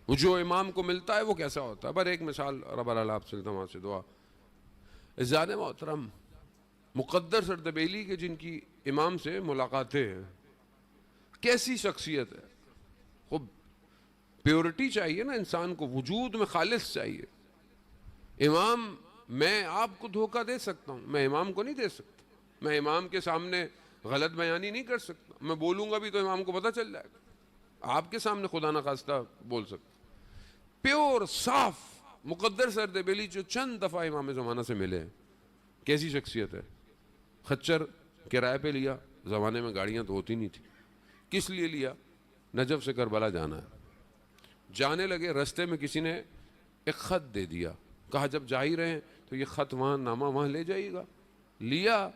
وہ جو امام کو ملتا ہے وہ کیسا ہوتا ہے. پر ایک مثال رب العال آپ سے تمام سے دعا. عزیزان محترم، مقدر سردبیلی کے جن کی امام سے ملاقاتیں ہیں، کیسی شخصیت ہے. خوب پیورٹی چاہیے نا انسان کو، وجود میں خالص چاہیے. امام، میں آپ کو دھوکہ دے سکتا ہوں، میں امام کو نہیں دے سکتا. میں امام کے سامنے غلط بیانی نہیں کر سکتا. میں بولوں گا بھی تو امام کو پتہ چل جائے گا. آپ کے سامنے خدا نخواستہ بول سکتا. پیور صاف مقدر سردبیلی جو چند دفعہ امام زمانہ سے ملے ہیں، کیسی شخصیت ہے. خچر کرائے پہ لیا، زمانے میں گاڑیاں تو ہوتی نہیں تھی. کس لیے لیا؟ نجف سے کربلا جانا ہے. جانے لگے، رستے میں کسی نے ایک خط دے دیا، کہا جب جا ہی رہے ہیں تو یہ خط وہاں نامہ وہاں لے جائیے گا. لیا،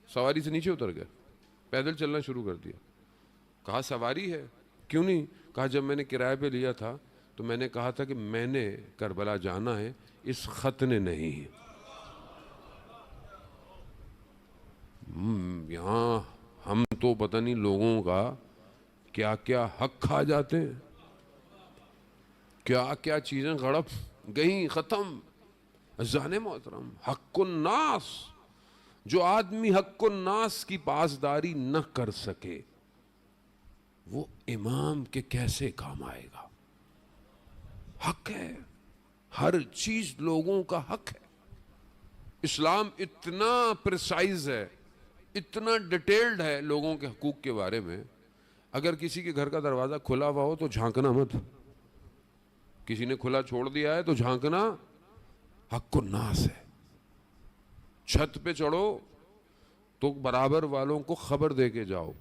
سواری سے نیچے اتر گئے، پیدل چلنا شروع کر دیا. کہا سواری ہے؟ کیوں نہیں؟ کہا جب میں نے کرائے پہ لیا تھا تو میں نے کہا تھا کہ میں نے کربلا جانا ہے، اس خط نے نہیں. یہاں ہم تو پتہ نہیں لوگوں کا کیا کیا حق کھا جاتے ہیں، کیا کیا چیزیں غڑپ گئیں، ختم. عزیزان محترم، حق الناس، جو آدمی حق الناس کی پاسداری نہ کر سکے وہ امام کے کیسے کام آئے گا؟ حق ہے، ہر چیز لوگوں کا حق ہے. اسلام اتنا پریسائز ہے، اتنا ڈیٹیلڈ ہے لوگوں کے حقوق کے بارے میں. اگر کسی کے گھر کا دروازہ کھلا ہوا ہو تو جھانکنا مت. کسی نے کھلا چھوڑ دیا ہے تو جھانکنا حق الناس ہے. چھت پہ چڑھو تو برابر والوں کو خبر دے کے جاؤ.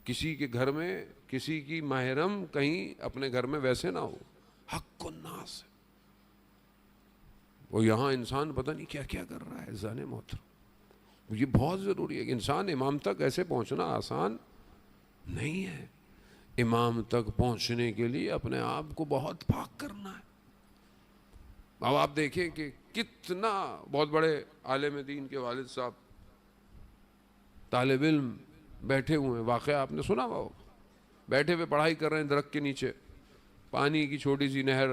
کسی کے گھر میں کسی کی محرم کہیں اپنے گھر میں ویسے نہ ہو. حق الناس ہے. وہ یہاں انسان پتہ نہیں کیا کیا کر رہا ہے. عزیزان محترم، یہ بہت ضروری ہے کہ انسان امام تک ایسے پہنچنا آسان نہیں ہے. امام تک پہنچنے کے لیے اپنے آپ کو بہت پاک کرنا ہے. اب آپ دیکھیں کہ کتنا بہت بڑے عالم دین کے والد صاحب طالب علم بیٹھے ہوئے ہیں، واقعہ آپ نے سنا ہوا، بیٹھے ہوئے پڑھائی کر رہے ہیں درخت کے نیچے، پانی کی چھوٹی سی نہر،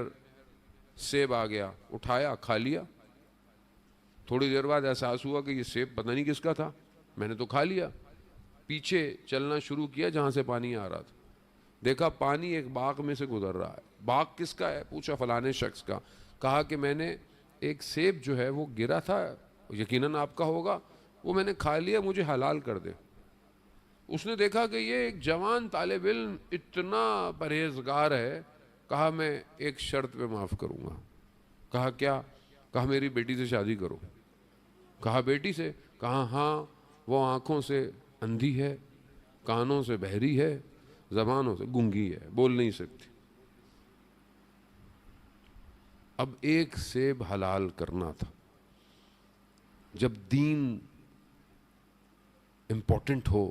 سیب آ گیا، اٹھایا کھا لیا. تھوڑی دیر بعد احساس ہوا کہ یہ سیب پتہ نہیں کس کا تھا، میں نے تو کھا لیا. پیچھے چلنا شروع کیا جہاں سے پانی آ رہا تھا، دیکھا پانی ایک باغ میں سے گزر رہا ہے. باغ کس کا ہے؟ پوچھا فلانے شخص کا. کہا کہ میں نے ایک سیب جو ہے وہ گرا تھا، یقیناً آپ کا ہوگا، وہ میں نے کھا لیا، مجھے حلال کر دے. اس نے دیکھا کہ یہ ایک جوان طالب علم اتنا پرہیزگار ہے. کہا میں ایک شرط پہ معاف کروں گا. کہا کیا؟ کہا میری بیٹی سے شادی کرو. کہا بیٹی سے؟ کہا ہاں، وہ آنکھوں سے اندھی ہے، کانوں سے بہری ہے، زبانوں سے گونگی ہے، بول نہیں سکتی. اب ایک سیب حلال کرنا تھا. جب دین امپورٹنٹ ہو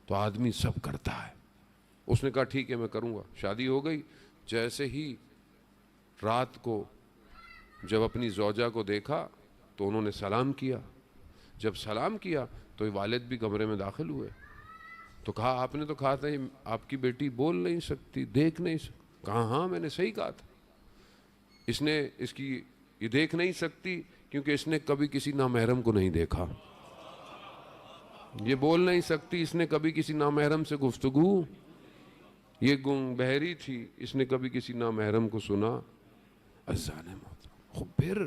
تو آدمی سب کرتا ہے. اس نے کہا ٹھیک ہے میں کروں گا. شادی ہو گئی. جیسے ہی رات کو جب اپنی زوجہ کو دیکھا تو انہوں نے سلام کیا. جب سلام کیا تو والد بھی کمرے میں داخل ہوئے. تو کہا آپ نے تو کہا تھا آپ کی بیٹی بول نہیں سکتی، دیکھ نہیں سکتی. کہا ہاں میں نے صحیح کہا تھا. اس کی یہ دیکھ نہیں سکتی کیونکہ اس نے کبھی کسی نامحرم کو نہیں دیکھا. یہ بول نہیں سکتی، اس نے کبھی کسی نامحرم سے گفتگو، یہ گنگ بہری تھی، اس نے کبھی کسی نامحرم کو سنا. عزیزان محترم، خب پھر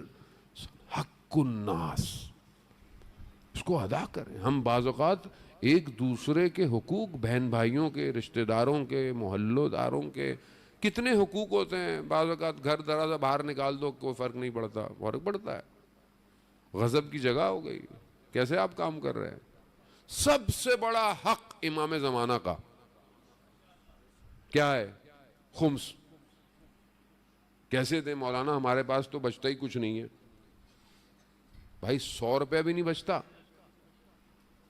حق الناس اس کو ادا کریں. ہم بعض اوقات ایک دوسرے کے حقوق، بہن بھائیوں کے، رشتہ داروں کے، محلہ داروں کے کتنے حقوق ہوتے ہیں. بعض اوقات گھر دروازہ باہر نکال دو کوئی فرق نہیں پڑتا، فرق پڑتا ہے. غضب کی جگہ ہو گئی. کیسے آپ کام کر رہے ہیں؟ سب سے بڑا حق امام زمانہ کا کیا ہے؟ خمس. کیسے دیں مولانا؟ ہمارے پاس تو بچتا ہی کچھ نہیں ہے. بھائی 100 روپے بھی نہیں بچتا.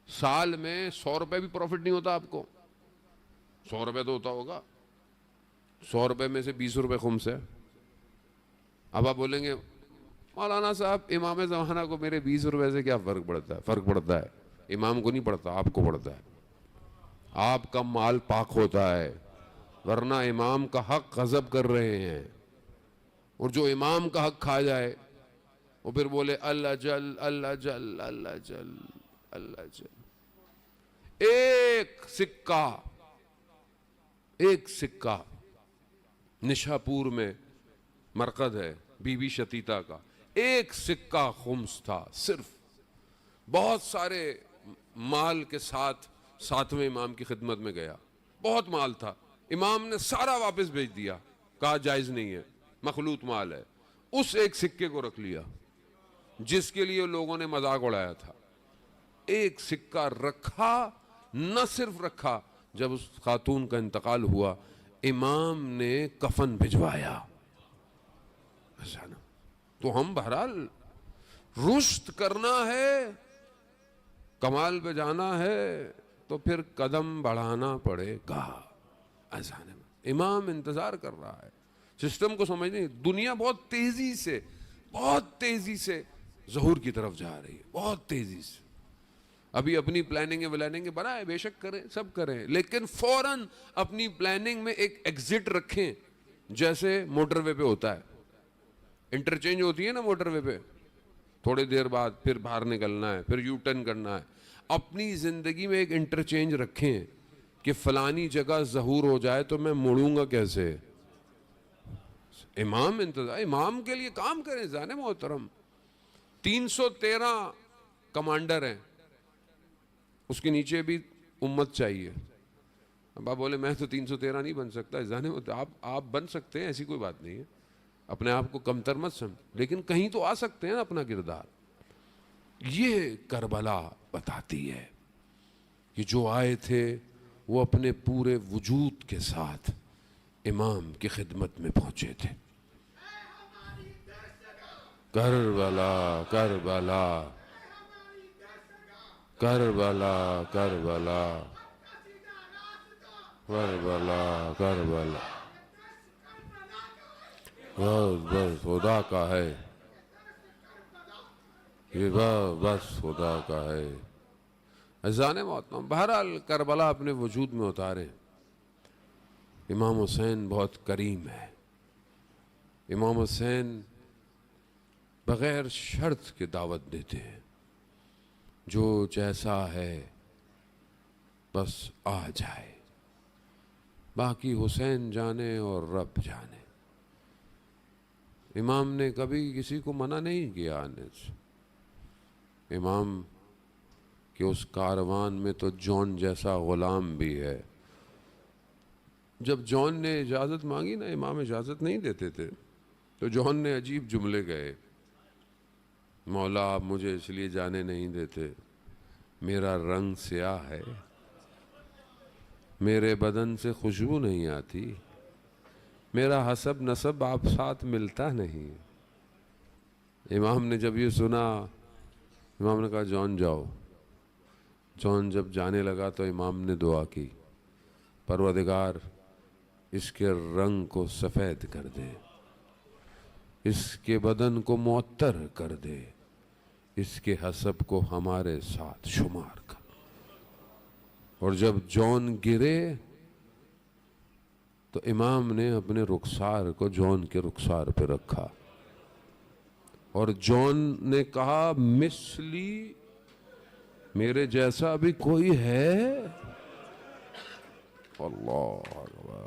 سال میں 100 روپے بھی پروفٹ نہیں ہوتا آپ کو. 100 روپے تو ہوتا ہوگا. 100 روپے میں سے 20 روپے خمس ہے. اب آپ بولیں گے مولانا صاحب امام زمانہ کو میرے 20 روپے سے کیا فرق پڑتا ہے؟ فرق پڑتا ہے. امام کو نہیں پڑتا، آپ کو پڑتا ہے. آپ کا مال پاک ہوتا ہے، ورنہ امام کا حق غضب کر رہے ہیں، اور جو امام کا حق کھا جائے وہ پھر بولے اللہ جل اللہ جل اللہ جل اللہ جل۔ ایک سکہ نشاپور میں مرقد ہے بی بی شتیتا کا، ایک سکہ خمس تھا صرف، بہت سارے مال کے ساتھ ساتویں امام کی خدمت میں گیا، بہت مال تھا، امام نے سارا واپس بھیج دیا، کہا جائز نہیں ہے، مخلوط مال ہے۔ اس ایک سکے کو رکھ لیا جس کے لیے لوگوں نے مذاق اڑایا تھا، ایک سکہ رکھا، نہ صرف رکھا، جب اس خاتون کا انتقال ہوا امام نے کفن بھجوایا۔ تو ہم بہرحال رشد کرنا ہے، کمال پہ جانا ہے تو پھر قدم بڑھانا پڑے گا۔ امام انتظار کر رہا ہے، سسٹم کو سمجھنے، دنیا بہت تیزی سے ظہور کی طرف جا رہی ہے، بہت تیزی سے۔ ابھی اپنی پلاننگ بنائے، بے شک کریں، سب کریں، لیکن فوراً اپنی پلاننگ میں ایک ایگزٹ رکھیں، جیسے موٹر وے پہ ہوتا ہے، انٹرچینج ہوتی ہے نا موٹر وے پہ، تھوڑی دیر بعد پھر باہر نکلنا ہے، پھر یو ٹرن کرنا ہے۔ اپنی زندگی میں ایک انٹرچینج رکھیں کہ فلانی جگہ ظہور ہو جائے تو میں مڑوں گا کیسے۔ امام کے لیے کام کریں جانے محترم۔ 313 کمانڈر ہیں، اس کے نیچے بھی امت چاہیے۔ اب آپ بولے میں تو 313 نہیں بن سکتا، جانے آپ بن سکتے ہیں، ایسی کوئی بات نہیں ہے، اپنے آپ کو کمتر مت سمجھ، لیکن کہیں تو آ سکتے ہیں نا اپنا کردار۔ یہ کربلا بتاتی ہے کہ جو آئے تھے وہ اپنے پورے وجود کے ساتھ امام کی خدمت میں پہنچے تھے۔ کربلا کربلا کربلا کربلا کربلا کربلا، بس خدا کا ہے، یہ بس خدا کا ہے۔ عزیزان محترم، بہرحال کربلا اپنے وجود میں اتارے۔ امام حسین بہت کریم ہے، امام حسین بغیر شرط کے دعوت دیتے ہیں، جو جیسا ہے بس آ جائے، باقی حسین جانے اور رب جانے۔ امام نے کبھی کسی کو منع نہیں کیا آنے سے۔ امام کہ اس کاروان میں تو جون جیسا غلام بھی ہے۔ جب جون نے اجازت مانگی نا، امام اجازت نہیں دیتے تھے، تو جون نے عجیب جملے گئے، مولا آپ مجھے اس لیے جانے نہیں دیتے، میرا رنگ سیاہ ہے، میرے بدن سے خوشبو نہیں آتی، میرا حسب نسب آپ ساتھ ملتا نہیں۔ امام نے جب یہ سنا، امام نے کہا جون جاؤ۔ جون جب جانے لگا تو امام نے دعا کی، پروردگار اس کے رنگ کو سفید کر دے، اس کے بدن کو معطر کر دے، اس کے حسب کو ہمارے ساتھ شمار کر۔ اور جب جون گرے تو امام نے اپنے رخسار کو جون کے رخسار پہ رکھا، اور جون نے کہا مثلی، میرے جیسا بھی کوئی ہے؟ اللہ اکبر۔